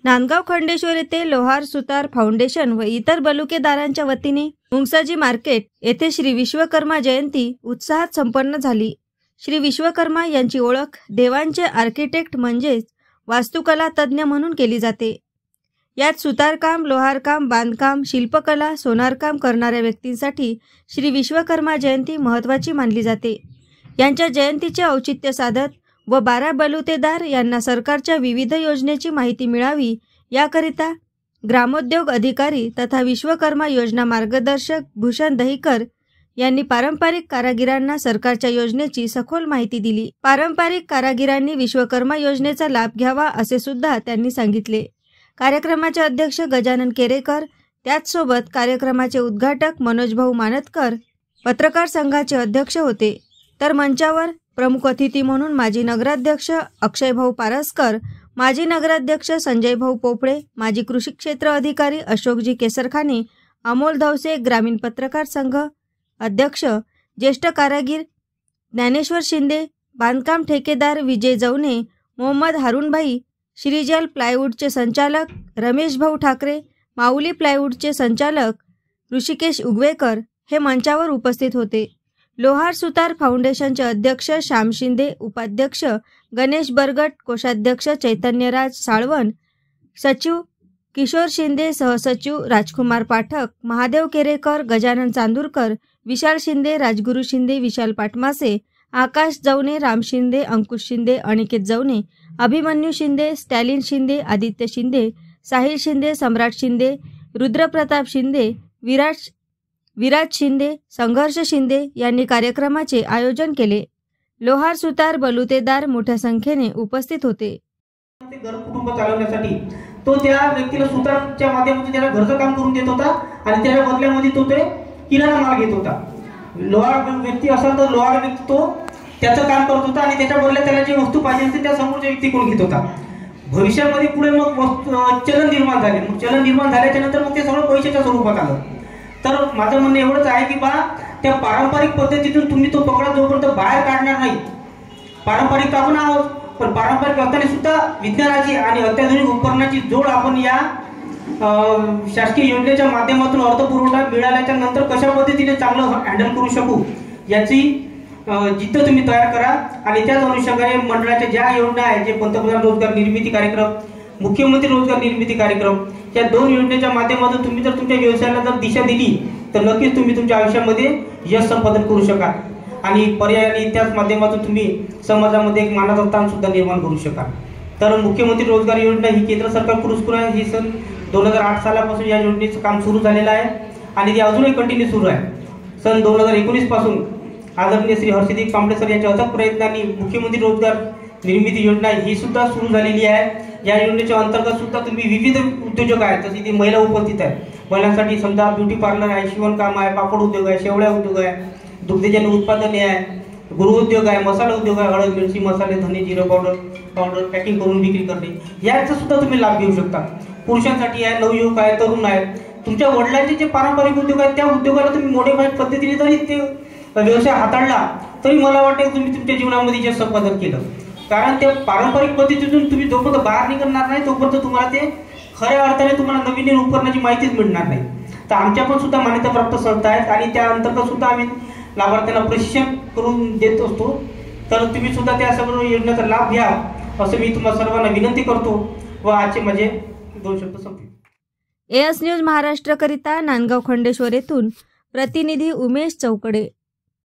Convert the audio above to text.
नांदगाव खंडेश्वर येथे लोहार सुतार फाउंडेशन व इतर बलुकेदारांच्या वतीने मुंगसाजी मार्केट येथे श्री विश्वकर्मा जयंती उत्साहात संपन्न झाली। श्री विश्वकर्मा यांची ओळख देवांचे आर्किटेक्ट म्हणजेच वास्तुकला तज्ज्ञ म्हणून केली जाते। यात सुतारकाम, लोहारकाम, बांधकाम, शिल्पकला, सोनारकाम करणाऱ्या व्यक्तींसाठी श्री विश्वकर्मा जयंती महत्त्वाची मानली जाते। यांच्या जयंतीचे औचित्य साधत व 12 बलुतेदार यांना सरकारच्या विविध योजनेची माहिती मिळावी याकरिता ग्रामोद्योग अधिकारी तथा विश्वकर्मा योजना मार्गदर्शक भूषण दहीकर यांनी पारंपरिक कारागिरांना सरकारच्या योजनेची सखोल माहिती दिली। पारंपरिक कारागिरांनी विश्वकर्मा योजनेचा लाभ घ्यावा असे सुद्धा त्यांनी सांगितले। कार्यक्रमाचे अध्यक्ष गजानन केरेकर, त्याचसोबत कार्यक्रमाचे उद्घाटक मनोजभाऊ मानतकर पत्रकार संघाचे अध्यक्ष होते। तर मंचावर प्रमुख अतिथी म्हणून माजी नगराध्यक्ष अक्षयभाऊ पारसकर, माजी नगराध्यक्ष संजयभाऊ पोपळे, माजी कृषी क्षेत्र अधिकारी अशोकजी केसरखाने, अमोल धवसे, ग्रामीण पत्रकार संघ अध्यक्ष ज्येष्ठ कारागीर ज्ञानेश्वर शिंदे, बांधकाम ठेकेदार विजय जवने, मोहम्मद हारूनभाई, श्रीजल प्लायवूडचे संचालक रमेशभाऊ ठाकरे, माऊली प्लायवूडचे संचालक ऋषिकेश उगवेकर हे मंचावर उपस्थित होते। लोहार सुतार फाउंडेशनचे अध्यक्ष श्याम शिंदे, उपाध्यक्ष गणेश बरगट, कोषाध्यक्ष चैतन्यराज साळवन, सचिव किशोर शिंदे, सहसचिव राजकुमार पाठक, महादेव केरेकर, गजानन चांदूरकर, विशाल शिंदे, राजगुरू शिंदे, विशाल पाटमासे, आकाश जवने, राम शिंदे, अंकुश शिंदे, अनिकेत जवने, अभिमन्यू शिंदे, स्टॅलिन शिंदे, आदित्य शिंदे, साहिल शिंदे, सम्राट शिंदे, रुद्रप्रताप शिंदे, विराज शिंदे, संघर्ष शिंदे यांनी कार्यक्रमाचे आयोजन केले। लोहार सुतार बलुतेदार मोठ्या संख्येने उपस्थित होते। घर कुटुंब चालवण्यासाठी तो त्या व्यक्तीला सुतारच्या माध्यमातून त्याला घरचं काम करून देत होता आणि त्याच्या बदल्यामध्ये तो ते किराणा माल घेत होता। लोहार व्यक्ती असेल तर लोहार व्यक्ती तो त्याचं काम करत होता आणि त्याच्या बदल्यात त्याला जी वस्तू पाहिजे असते त्या समोरच्या व्यक्तीकडून घेत होता। भविष्यामध्ये पुढे मग चलन निर्माण झाले। मग चलन निर्माण झाल्याच्या नंतर मग ते सगळं पैशाच्या स्वरूपात आलं। तर माझं म्हणणं एवढंच आहे की बा त्या पारंपरिक पद्धतीतून तुम्ही तो पकडा जोपर्यंत बाहेर काढणार नाही, पारंपरिक आपण आहोत पण पारंपरिक असताना सुद्धा विज्ञानाची आणि अत्याधुनिक उपकरणाची जोड आपण या शासकीय योजनेच्या माध्यमातून अर्थपुरवठा मिळाल्याच्या नंतर कशा पद्धतीने चांगलं हँडल करू शकू याची जिद्द तुम्ही तयार करा। आणि त्याच अनुषंगाने मंडळाच्या ज्या योजना आहेत, जे पंतप्रधान रोजगार निर्मिती कार्यक्रम, मुख्यमंत्री रोजगार निर्मिती कार्यक्रम, या 2 योजनेच्या माध्यमातून तुम्ही जर तुमच्या व्यवसायाला जर दिशा दिली तर नक्कीच तुम्ही तुमच्या आयुष्यामध्ये यश संपादन करू शकाल आणि पर्यायाने त्याच माध्यमातून तुम्ही समाजामध्ये एक मानाचा स्थान सुद्धा निर्माण करू शकाल। तर मुख्यमंत्री रोजगार योजना ही केंद्र सरकार पुरस्कृत आहे। ही सन 2008 सालापासून या योजनेचं काम सुरू झालेलं आहे आणि ती अजूनही कंटिन्यू सुरू आहे। सन 2019 पासून आदरणीय श्री हर्षदीप कांबळे सर यांच्या अथक प्रयत्नांनी मुख्यमंत्री रोजगार निर्मिती योजना ही सुद्धा सुरू झालेली आहे। या योजनेच्या अंतर्गत सुद्धा तुम्ही विविध उद्योजक आहेत, जसे ती महिला उपस्थित आहे। महिलांसाठी समजा ब्युटी पार्लर आहे, शिवणकाम आहे, पापड उद्योग आहे, शेवळ्या उद्योग आहे, दुग्धजन्य उत्पादने आहे, गृहउद्योग आहे, मसाला उद्योग आहे, हळद, मिरची, मसाले, धने, जिरं पावडर पॅकिंग करून विक्री करणे, याचा सुद्धा तुम्ही लाभ घेऊ शकता। पुरुषांसाठी आहे, नवयुवक आहे, तरुण आहे, तुमच्या वडिलांचे जे पारंपरिक उद्योग आहेत त्या उद्योगाला तुम्ही मॉडिफाईड पद्धतीने जरी ते व्यवसाय हाताळला तरी मला वाटतं तुम्ही तुमच्या जीवनामध्ये यश संपादन केलं। कारण त्या पारंपरिक पद्धतीतून तुम्ही जोपर्यंत बाहेर निघणार नाही तोपर्यंत तुम्हाला ते खऱ्या अर्थाने तुम्हाला नवीन उपकरणाची माहितीच मिळणार नाही। तर आमच्या पण सुद्धा मान्यताप्राप्त संस्था आहेत आणि त्या अंतर्गत सुद्धा आम्ही लाभार्थ्यांना प्रशिक्षण करून देत असतो। तर तुम्ही सुद्धा त्या सर्व योजनेचा लाभ घ्या असं मी तुम्हाला सर्वांना विनंती करतो व आजचे माझे 2 शब्द संपले। एएस न्यूज महाराष्ट्र करिता नांदगाव खंडेश्वर येथून प्रतिनिधी उमेश चौकडे।